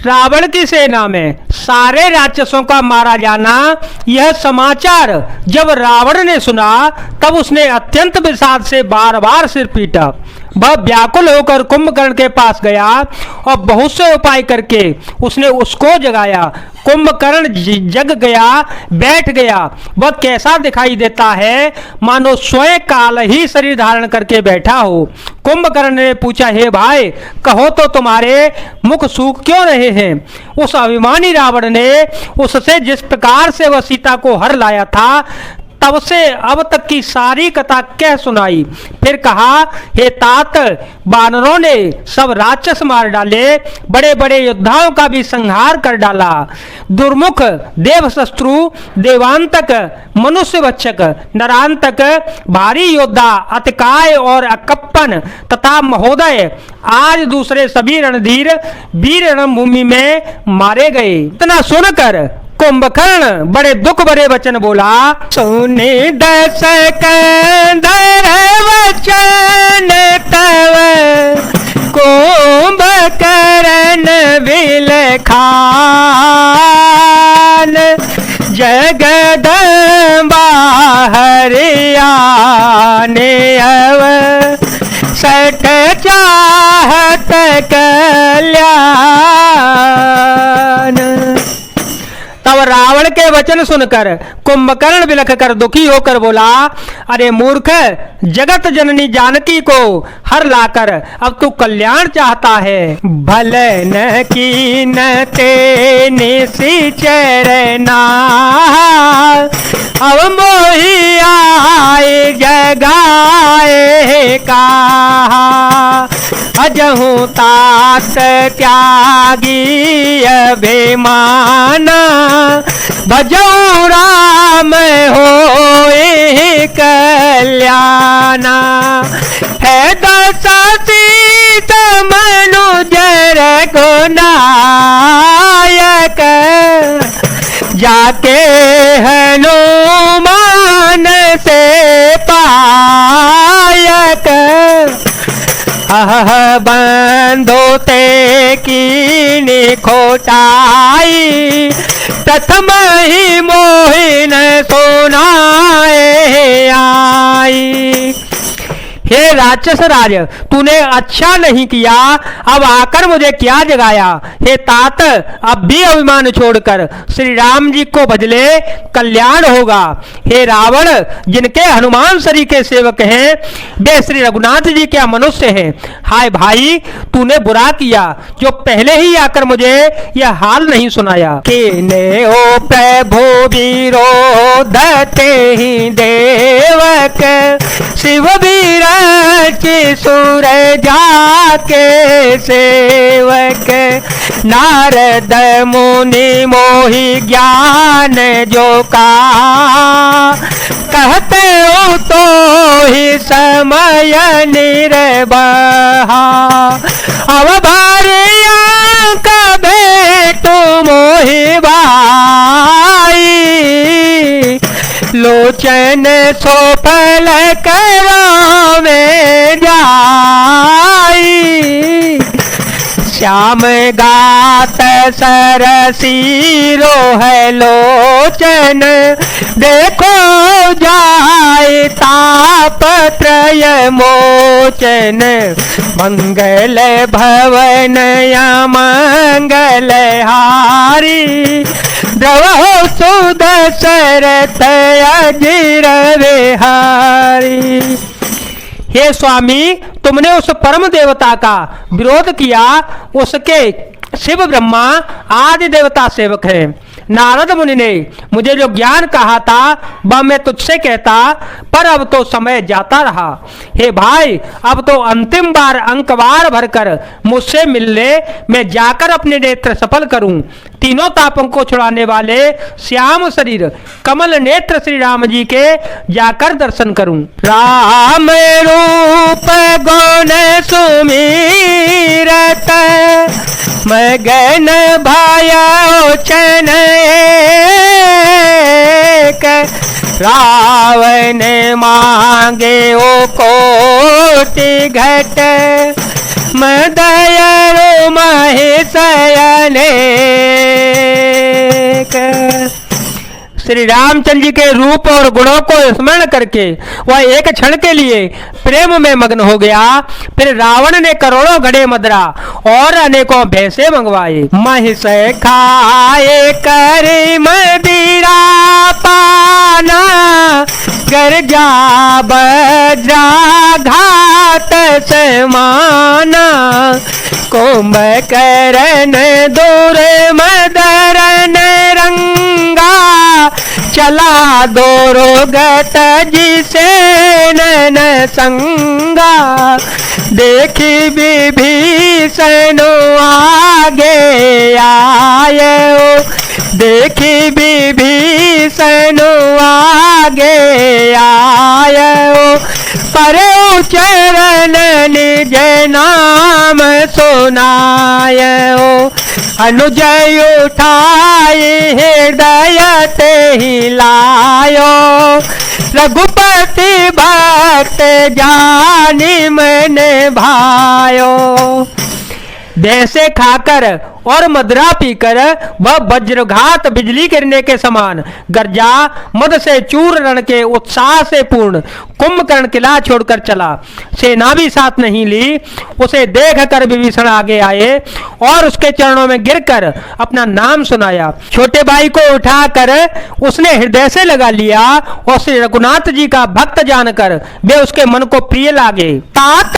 रावण की सेना में सारे राक्षसों का मारा जाना, यह समाचार जब रावण ने सुना तब उसने अत्यंत विषाद से बार बार सिर पीटा। वह व्याकुल होकर कुंभकर्ण के पास गया और बहुत से उपाय करके उसने उसको जगाया। कुंभकर्ण जग गया, बैठ गया। वह कैसा दिखाई देता है, मानो स्वयं काल ही शरीर धारण करके बैठा हो। कुंभकर्ण ने पूछा, हे भाई, कहो तो तुम्हारे मुख सूख क्यों रहे हैं? उस अभिमानी रावण ने उससे जिस प्रकार से वह सीता को हर लाया था तब से अब तक की सारी कथा कह सुनाई। फिर कहा, हे तात, वानरों ने सब राक्षस मार डाले, बड़े बड़े योद्धाओं का भी संहार कर डाला। दुर्मुख, देवशत्रु, देवांतक, मनुष्य भक्षक, नरांतक, भारी योद्धा, अतिकाय और अकप्पन तथा महोदय आज दूसरे सभी रणधीर वीर रणभूमि में मारे गए। इतना सुनकर कुंभकर्ण बड़े दुख भरे वचन बोला, सुने दस कंदर वचन तव कुंभकर्ण विलखान, जगदम्बा हरियाने अव सट चाहत कल्याण। तब रावण के वचन सुनकर कुंभकर्ण बिलख कर दुखी होकर बोला, अरे मूर्ख, जगत जननी जानकी को हर लाकर अब तू कल्याण चाहता है। भल न की न ते निशिचरना, अब मोहि आए जगाए कहा, अजहू तात त्यागी अभिमाना, भजऊ राम होए कल्याणा। है दशा सीत मनुजर गुनायक, जाके हनुमान से पायक, अह बंधो ते कीनी खोटाई, प्रथम ही मोहिन सुनाए आई। हे राक्षस राज, तूने अच्छा नहीं किया, अब आकर मुझे क्या जगाया? हे तात, अब भी अभिमान छोड़कर श्री राम जी को भज ले, कल्याण होगा। हे रावण, जिनके हनुमान शरी के सेवक हैं वे श्री रघुनाथ जी क्या मनुष्य हैं? हाय भाई, तूने बुरा किया जो पहले ही आकर मुझे यह हाल नहीं सुनाया। केने ओ प्रभु विरोधते ही देवक, शिव वीर सुर जाके सेवक, नारद मुनि मोहि ज्ञान जो का, कहते हो तो ही समय निर्बहा, अब भारिया कभे तो मोहि भाई, लोचन सोफल करो में जाई, श्याम गात सरसीरो है लोचन, देखो जाए तापत्रय मोचन, मंगल भवन या मंगल हारी, द्रवो सुदशरथ अजिर विहारी। हे स्वामी, तुमने उस परम देवता का विरोध किया, उसके शिव ब्रह्मा आदि देवता सेवक है। नारद मुनि ने मुझे जो ज्ञान कहा था वह मैं तुझसे कहता, पर अब तो समय जाता रहा। हे भाई, अब तो अंतिम बार अंकवार भरकर मुझसे मिल ले, मैं जाकर अपने नेत्र सफल करूं, तीनों तापों को छुड़ाने वाले श्याम शरीर कमल नेत्र श्री राम जी के जाकर दर्शन करूं। राम रूप गुण सुमीरत, मगन भाया चन एक, रावण मांगे ओ कोटि घट, मदयरो महेश अनेक। श्री रामचंद्र जी के रूप और गुणों को स्मरण करके वह एक क्षण के लिए प्रेम में मग्न हो गया। फिर रावण ने करोड़ों घड़े मदरा और अनेकों भैंसे मंगवाए। महिष खाए करे मदिरा पाना, गर्जा बज्रा घात समाना। कुंभकर्ण दूर मदरन रंगा, चला दोरो गत जिसे नन संगा। देखी विभीषण आगे आयो, देखी विभीषण आगे आयो। परे चरण निज नाम सुनायो, अनुजय उठाए हृदय ते ही लायो। रघुपति भक्त जानि मन भायो। भैंसे खाकर और मदिरा पीकर वह वज्रघात बिजली गिरने के समान गर्जा मद से चूर रण के उत्साह से पूर्ण कुंभकर्ण किला छोड़कर चला। सेना भी साथ नहीं ली। उसे देख कर विभीषण आगे आए और उसके चरणों में गिरकर अपना नाम सुनाया। छोटे भाई को उठाकर उसने हृदय से लगा लिया और श्री रघुनाथ जी का भक्त जानकर वे उसके मन को प्रिय लागे।